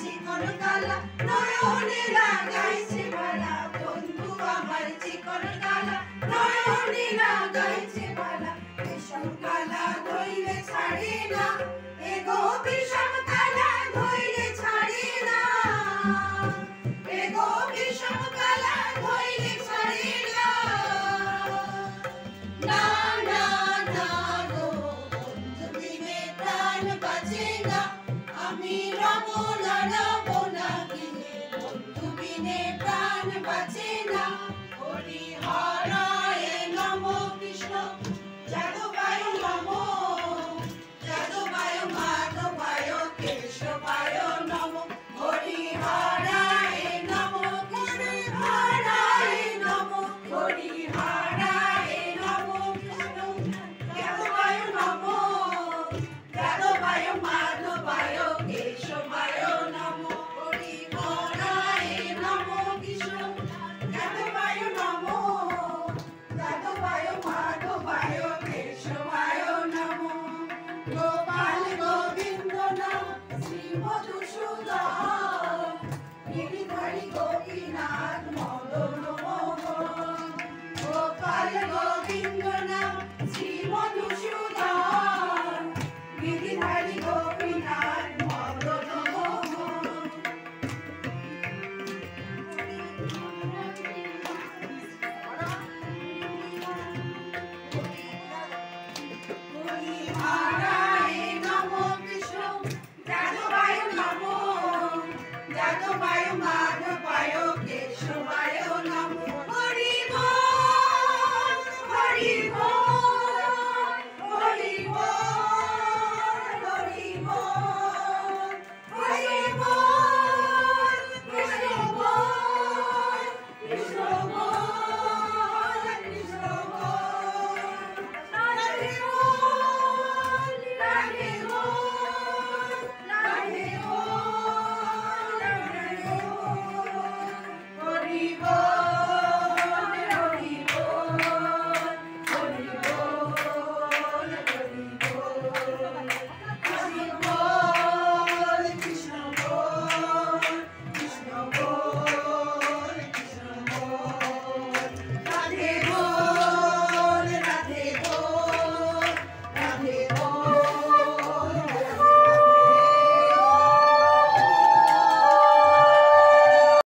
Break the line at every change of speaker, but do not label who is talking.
চিকন কালা নয়নে লাগাইছে মালা বন্ধু আমার চিকন কালা নয়নে লাগাইছে মালা বিষম কালা ধইলে ছাড়ে না এগো বিষম কালা ধইলে ছাড়ে না এগো বিষম কালা ধইলে ছাড়ে না না না না গো বন্ধু বিনে প্রাণ বাঁচে না আমি রব না গিয়ে বন্ধু বিনে প্রাণ বাঁচে না